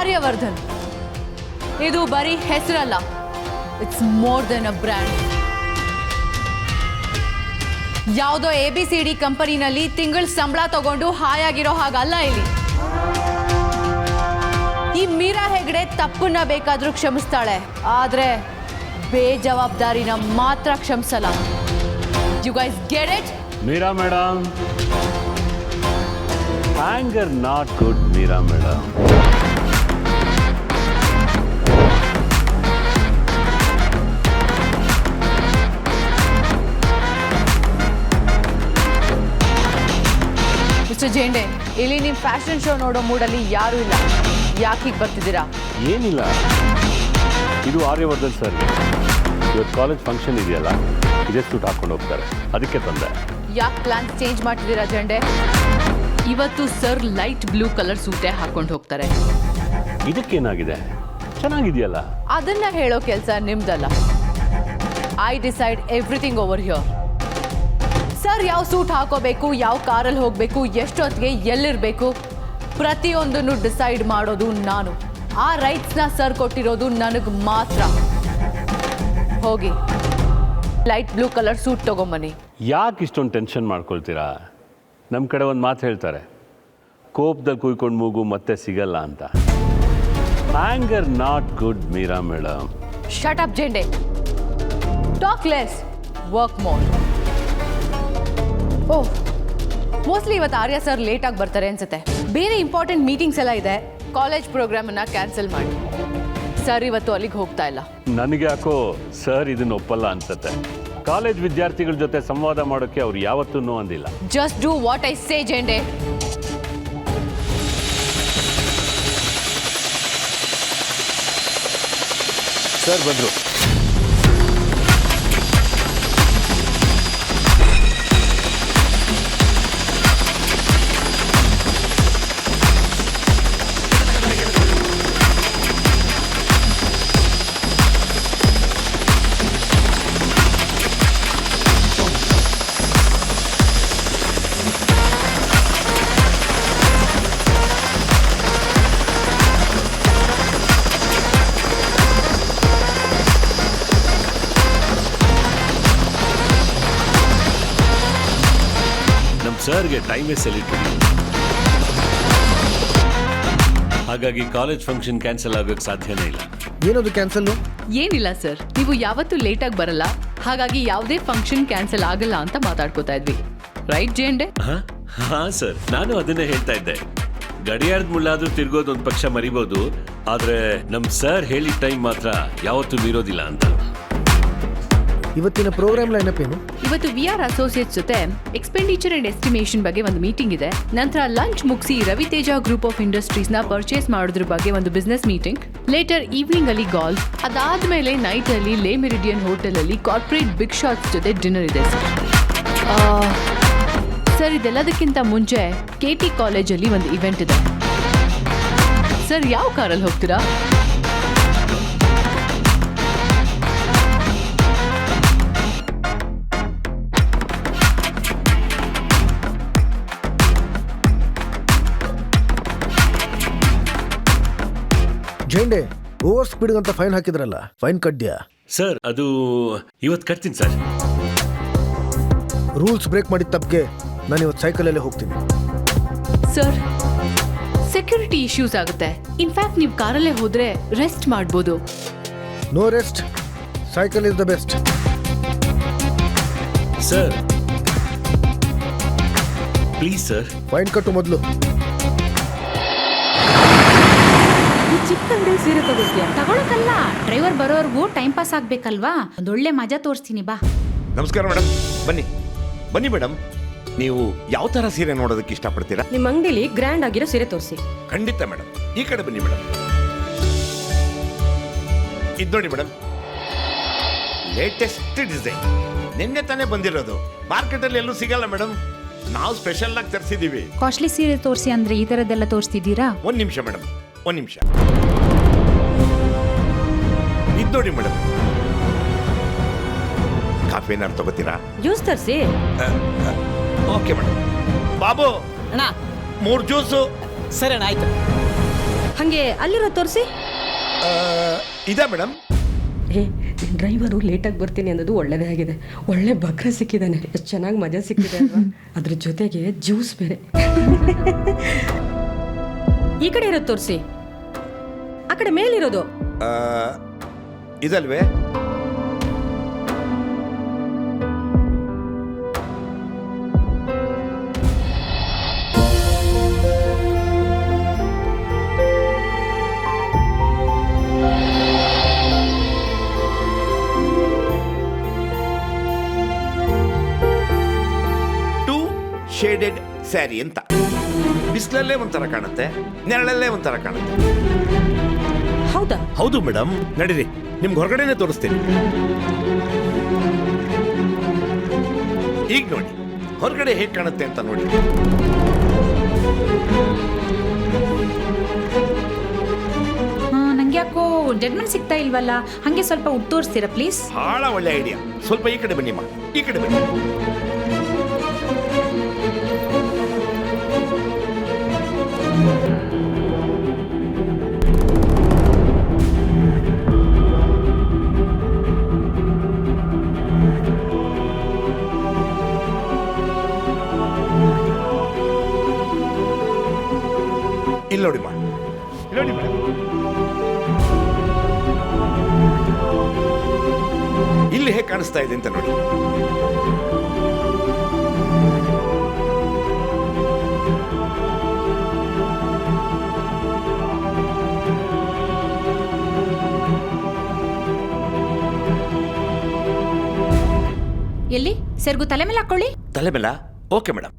ಆರ್ಯವರ್ಧನ್. ಇದು ಬರೀ ಹೆಸರಲ್ಲ, it's more than a brand. ಯಾವುದೋ ABCD ಕಂಪನಿನಲ್ಲಿ ತಿಂಗಳ ಸಂಬಳ ತಗೊಂಡು ಹಾಯಾಗಿರೋ ಹಾಗಲ್ಲ ಇಲ್ಲಿ. ಈ ಮೀರಾ ಹೆಗ್ಡೆ ತಪ್ಪನ್ನ ಬೇಕಾದ್ರೂ ಕ್ಷಮಿಸ್ತಾಳೆ, ಆದ್ರೆ ಬೇಜವಾಬ್ದಾರಿನ ಮಾತ್ರ ಕ್ಷಮಿಸಲ್ಲ. You guys get it? Meera madam, anger not good Meera madam. Mister Jende, ಇಲ್ಲಿ ನೀವು ಫ್ಯಾಷನ್ ಶೋ ನೋಡೋ ಮೂಡಲ್ಲಿ ಯಾರೂ ಇಲ್ಲ. ಯಾಕೆ ಹೀಗೆ ಬರ್ತಿದ್ದೀರಾ? ಏನಿಲ್ಲ, ಇದು ಆರ್ಯವರ್ಧನ್ ಸರ್. ಇವತ್ತು ಕಾಲೇಜ್ ಫಂಕ್ಷನ್ ಇದೆಯಲ್ಲ, ಇದೇ ಸೂಟ್ ಹಾಕೊಂಡು ಹೋಗ್ತಾರೆ, ಅದಕ್ಕೆ ತಂದೆ. ಯಾಕೆ ಪ್ಲಾನ್ ಚೇಂಜ್ ಮಾಡ್ತಿದ್ದೀರಾ ಜೆಂಡೆ? ಇವತ್ತು ಸರ್ ಲೈಟ್ ಬ್ಲೂ ಕಲರ್ ಸೂಟೇ ಹಾಕೊಂಡು ಹೋಗ್ತಾರೆ. ಇದಕ್ಕೇನಾಗಿದೆ? ಚೆನ್ನಾಗಿದೆಯಲ್ಲ. ಅದನ್ನ ಹೇಳೋ ಕೆಲಸ ನಿಮ್ದಲ್ಲ. I decide everything over here. Sir ಯಾವ ಸೂಟ್ ಹಾಕೋಬೇಕು, ಯಾವ ಕಾರಲ್ಲಿ ಹೋಗಬೇಕು, ಎಷ್ಟೊತ್ತಿಗೆ ಎಲ್ಲಿರಬೇಕು, ಪ್ರತಿಯೊಂದನ್ನು ಡಿಸೈಡ್ ಮಾಡೋದು ನಾನು. ಆ ರೈಟ್ಸ್ನ ಸರ್ ಕೊಟ್ಟಿರೋದು ನನಗೆ ಮಾತ್ರ. ಹೋಗಿ ಲೈಟ್ ಬ್ಲೂ ಕಲರ್ ಸೂಟ್ ತಗೊಂಬನ್ನಿ. ಯಾಕೆ ಇಷ್ಟೊಂದು ಟೆನ್ಷನ್ ಮಾಡ್ಕೊಳ್ತೀರಾ? ನಮ್ಮ ಕಡೆ ಒಂದು ಮಾತು ಹೇಳ್ತಾರೆ, ಕೋಪದಲ್ಲಿ ಕುಯ್ಕೊಂಡು ಮೂಗು ಮತ್ತೆ ಸಿಗಲ್ಲ ಅಂತ. Anger not good Meera madam. Shut up Jende. Talk less, work more. Oh, mostly ಇವತ್ತು ಆರ್ಯ ಸರ್ ಲೇಟಾಗಿ ಬರ್ತಾರೆ ಅನ್ಸುತ್ತೆ. ಬೇರೆ ಇಂಪಾರ್ಟೆಂಟ್ ಮೀಟಿಂಗ್ಸ್ ಎಲ್ಲ ಇದೆ. ಕಾಲೇಜ್ ಪ್ರೋಗ್ರಾಮನ್ನು ಕ್ಯಾನ್ಸಲ್ ಮಾಡಿ. ಸರ್ ಇವತ್ತು ಅಲ್ಲಿಗೆ ಹೋಗ್ತಾ ಇಲ್ಲ. ನನಗೆ ಯಾಕೋ ಸರ್ ಇದನ್ನ ಒಪ್ಪಲ್ಲ ಅನ್ಸುತ್ತೆ. ಕಾಲೇಜ್ ವಿದ್ಯಾರ್ಥಿಗಳ ಜೊತೆ ಸಂವಾದ ಮಾಡೋಕ್ಕೆ ಅವ್ರು ಯಾವತ್ತೂ ಅಂದಿಲ್ಲ. Just do what I say Jende. Sir ಬಂದರು. ಸರ್ಗೆ ಟೈಮೇ ಸೆಲೆಕ್ಟ್, ಹಾಗಾಗಿ ಕಾಲೇಜ್ ಫಂಕ್ಷನ್ ಕ್ಯಾನ್ಸಲ್ ಆಗೋಕ್ಕೆ ಸಾಧ್ಯನೇ ಇಲ್ಲ. ಏನದು ಕ್ಯಾನ್ಸಲ್? ಏನಿಲ್ಲ ಸರ್, ನೀವು ಯಾವತ್ತೂ ಲೇಟಾಗಿ ಬರಲ್ಲ, ಹಾಗಾಗಿ ಯಾವುದೇ ಫಂಕ್ಷನ್ ಕ್ಯಾನ್ಸಲ್ ಆಗಲ್ಲ ಅಂತ ಮಾತಾಡ್ಕೋತಾ ಇದ್ವಿ. ರೈಟ್ ಜೇಂಡೆ? ಹಾ ಸರ್, ನಾನು ಅದನ್ನೇ ಹೇಳ್ತಾ ಇದ್ದೆ. ಗಡಿಯಾರದ ಮುಳ್ಳಾದ್ರೂ ತಿರ್ಗೋದು ಒಂದು ಪಕ್ಷ ಮರಿಬೋದು, ಆದ್ರೆ ನಮ್ ಸರ್ ಹೇಳಿದ ಟೈಮ್ ಮಾತ್ರ ಯಾವತ್ತೂ ಮೀರೋದಿಲ್ಲ ಅಂತ. ಇವತ್ತಿನ ಪ್ರೋಗ್ರಾಮ್ ಲೈನಪ್ ಏನು? ಇವತ್ತು VR ಅಸೋಸಿಯೇಟ್ಸ್ ಜೊತೆ ಎಕ್ಸ್ಪೆಂಡಿಚರ್ ಅಂಡ್ ಎಸ್ಟಿಮೇಷನ್ ಬಗ್ಗೆ ಒಂದು ಮೀಟಿಂಗ್ ಇದೆ. ನಂತರ ಲಂಚ್ ಮುಗಿಸಿ ರವಿತೇಜ ಗ್ರೂಪ್ ಆಫ್ ಇಂಡಸ್ಟ್ರೀಸ್ ನ ಪರ್ಚೇಸ್ ಮಾಡೋದ್ರ ಬಗ್ಗೆ ಒಂದು ಬಿಸ್ನೆಸ್ ಮೀಟಿಂಗ್. ಲೇಟರ್ ಈವ್ನಿಂಗ್ ಅಲ್ಲಿ ಗಾಲ್ಫ್, ಅದಾದ್ಮೇಲೆ ನೈಟ್ ಅಲ್ಲಿ ಲೇ ಮೆರಿಡಿಯನ್ ಹೋಟೆಲ್ ಅಲ್ಲಿ ಕಾರ್ಪೊರೇಟ್ ಬಿಗ್ ಶಾಟ್ಸ್ ಜೊತೆ ಡಿನ್ನರ್ ಇದೆ ಸರ್. ಇದೆಲ್ಲದಕ್ಕಿಂತ ಮುಂಚೆ KT ಕಾಲೇಜಲ್ಲಿ ಒಂದು ಇವೆಂಟ್ ಇದೆ ಸರ್. ಯಾವ ಕಾರಲ್ಲಿ ಹೋಗ್ತೀರಾ? ಜೆಂಡೆ, ಓವರ್ ಸ್ಪೀಡ್ ಅಂತ ಫೈನ್ ಹಾಕಿದ್ರಲ್ಲ, ಫೈನ್ ಕಟ್ದ್ಯಾ? ಸರ್ ಅದು ಇವತ್ತು ಕಟ್ತೀನಿ ಸರ್. ರೂಲ್ಸ್ ಬ್ರೇಕ್ ಮಾಡಿದ ತಪ್ಪಿಗೆ ನಾನು ಇವತ್ತು ಸೈಕಲಲ್ಲೇ ಹೋಗ್ತೀನಿ. ಸರ್, ಸೆಕ್ಯೂರಿಟಿ ಇಶ್ಯೂಸ್ ಆಗುತ್ತೆ. ಇನ್ಫ್ಯಾಕ್ಟ್ ನೀವು ಕಾರಲ್ಲೇ ಹೋದ್ರೆ ರೆಸ್ಟ್ ಮಾಡ್ಬೋದು. No rest, cycle is the best. Sir please sir. Fine ಕಟ್ಟು ಮೊದಲು. ಚಿಕ್ಕ ಅಂಗಡಿ ಸೀರೆ ತಗೋತೀಯಾ? ತಗೊಳಕಲ್ಲ, ಡ್ರೈವರ್ ಬರೋರ್ಗೂ ಟೈಮ್ ಪಾಸ್ ಆಗ್ಬೇಕಲ್ವಾ? ಒಂದೊಳ್ಳೆ ಮಜಾ ತೋರಿಸ್ತೀನಿ ಬಾ. ನಮಸ್ಕಾರ ಮೇಡಮ್, ಬನ್ನಿ ಬನ್ನಿ ಮೇಡಮ್. ನೀವು ಯಾವ ತರ ಸೀರೆ ನೋಡೋದಕ್ಕೆ ಇಷ್ಟಪಡ್ತೀರಾ? ನಿಮ್ಮ ಅಂಗಡಿಲಿ ಗ್ರ್ಯಾಂಡ್ ಆಗಿರೋ ಸೀರೆ ತೋರಿಸಿ. ಖಂಡಿತ ಮೇಡಮ್, ಈ ಕಡೆ ಬನ್ನಿ ಮೇಡಮ್. ಇದು ನೋಡಿ ಮೇಡಮ್, ಲೇಟೆಸ್ಟ್ ಡಿಸೈನ್, ನಿನ್ನೆ ತಾನೇ ಬಂದಿರೋದು. ಮಾರ್ಕೆಟಲ್ಲಿ ಎಲ್ಲೂ ಸಿಗಲ್ಲ ಮೇಡಮ್, ನಾವು ಸ್ಪೆಷಲ್ ಆಗಿ ತರಿಸಿದೀವಿ. ಕಾಸ್ಟ್ಲಿ ಸೀರೆ ತೋರಿಸಿ ಅಂದ್ರೆ ಈ ತರದ್ದೆಲ್ಲ ತೋರಿಸ್ತಿದ್ದೀರಾ? ಒಂದ್ ನಿಮಿಷ ಮೇಡಮ್, ಒಂದ್ ನಿಮಿಷ. ಇದು ನೋಡಿ ಮೇಡಮ್, ಕಾಫಿ ಏನಾರು ತಗೋತೀರಾ? ಜ್ಯೂಸ್ ತರಿಸಿ. Okay madam. ಬಾಬು ಅಣ್ಣ 3 ಜ್ಯೂಸು. ಸರಿ ಅಣ್ಣ, ಆಯ್ತು. ಹಾಗೆ ಅಲ್ಲಿರೋ ತೋರಿಸಿ. ಇದೆ ಮೇಡಮ್. ಏ ಡ್ರೈವರು ಲೇಟಾಗಿ ಬರ್ತೀನಿ ಅನ್ನೋದು ಒಳ್ಳೇದೇ ಆಗಿದೆ. ಒಳ್ಳೆ ಬಕ್ರ ಸಿಕ್ಕಿದ್ದಾನೆ, ಎಷ್ಟು ಚೆನ್ನಾಗಿ ಮಜಾ ಸಿಕ್ಕಿದೆ ಅಲ್ವಾ? ಅದ್ರ ಜೊತೆಗೆ ಜ್ಯೂಸ್ ಬೇರೆ. ಈ ಕಡೆ ಇರೋದು ತೋರಿಸಿ. ಆ ಕಡೆ ಮೇಲಿರೋದು. ಇದಲ್ವೇ? ಶೇಡೆಡ್ ಸ್ಯಾರಿ ಅಂತ. ಬಿಸಿಲಲ್ಲೇ ಒಂಥರ ಕಾಣುತ್ತೆ, ನೆರಳಲ್ಲೇ ಒಂಥರ ಕಾಣುತ್ತೆ. ಹೌದಾ? ಹೌದು ಮೇಡಮ್, ನಡೀರಿ ನಿಮ್ಗೆ ಹೊರಗಡೆನೆ ತೋರಿಸ್ತೀನಿ. ಈಗ ನೋಡಿ ಹೊರಗಡೆ ಹೇಗೆ ಕಾಣುತ್ತೆ ಅಂತ ನೋಡಿ. ನಂಗೆ ಯಾಕೋ ಜಡ್ಮೆಂಟ್ ಸಿಗ್ತಾ ಇಲ್ವಲ್ಲ, ಹಂಗೆ ಸ್ವಲ್ಪ ಉಟ್ಟು ತೋರಿಸ್ತೀರಾ ಪ್ಲೀಸ್? ಬಹಳ ಒಳ್ಳೆ ಐಡಿಯಾ. ಸ್ವಲ್ಪ ಈ ಕಡೆ ಬನ್ನಿಮ್ಮ, ಈ ಕಡೆ ಬನ್ನಿ. ಇಲ್ಲಿ ನೋಡಿಮ್ಮ, ಇಲ್ಲಿ ನೋಡಿ ಮೇಡಮ್, ಇಲ್ಲಿ ಹೇಗೆ ಕಾಣಿಸ್ತಾ ಇದೆ ಅಂತ ನೋಡಿ. ಎಲ್ಲಿ ಸೆರ್ಗು ತಲೆ ಮೇಲೆ ಹಾಕೊಳ್ಳಿ. ತಲೆ ಮೇಲ? Okay madam.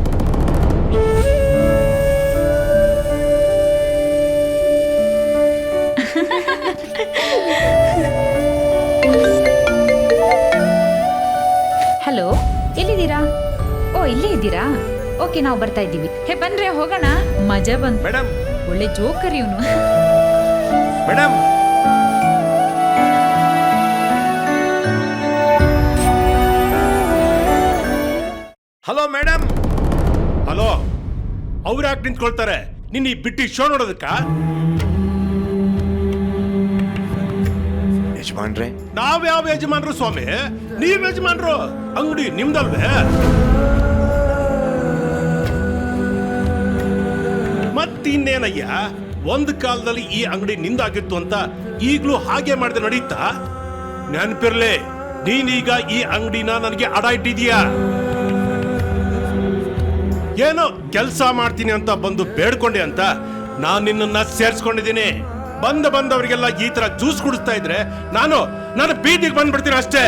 ಹಲೋ, ಎಲ್ಲಿದ್ದೀರಾ? ಓ ಇಲ್ಲೇ ಇದ್ದೀರಾ? ಓಕೆ, ನಾವು ಬರ್ತಾ ಇದ್ದೀವಿ. ಹೇ ಬನ್ರಿ, ಹೋಗೋಣ. ಮಜಾ ಬಂತು ಮೇಡಮ್. ಒಳ್ಳೆ ಜೋಕರ್ ಇವನು. Madam, hello madam. ಹಲೋ, ಅವ್ರು ಯಾಕೆ ನಿಂತ್ಕೊಳ್ತಾರೆ? ನಿನ್ನ ಈ ಬಿಟ್ಟಿ ಶೋ ನೋಡೋದಕ್ಕ? ಯಜಮಾನ್ರೆ, ನಾವ್ಯಾವ ಯಜಮಾನ್ರು ಸ್ವಾಮಿ? ನೀವ್ ಯಜಮಾನ್ರು, ಅಂಗಡಿ ನಿಮ್ದಲ್ವೇ? ಮತ್ತಿನ್ನೇನಯ್ಯ, ಒಂದು ಕಾಲದಲ್ಲಿ ಈ ಅಂಗಡಿ ನಿಂದಾಗಿತ್ತು ಅಂತ ಈಗ್ಲೂ ಹಾಗೆ ಮಾಡಿದ್ರೆ ನಡೀತಾ? ನೆನ್ಪಿರ್ಲಿ, ನೀನೀಗ ಈ ಅಂಗಡಿನ ನನಗೆ ಅಡ ಇಟ್ಟಿದೀಯಾ. ಏನೋ ಕೆಲಸ ಮಾಡ್ತೀನಿ ಅಂತ ಬಂದು ಬೇಡ್ಕೊಂಡೆ ಅಂತ ನಾನು ನಿನ್ನನ್ನ ಸೇರ್ಸ್ಕೊಂಡಿದ್ದೀನಿ. ಬಂದವರಿಗೆಲ್ಲ ಈ ತರ ಜ್ಯೂಸ್ ಕುಡಿಸ್ತಾ ಇದ್ರೆ ನಾನು ಬೀದಿಗೆ ಬಂದ್ಬಿಡ್ತೀನಿ ಅಷ್ಟೇ.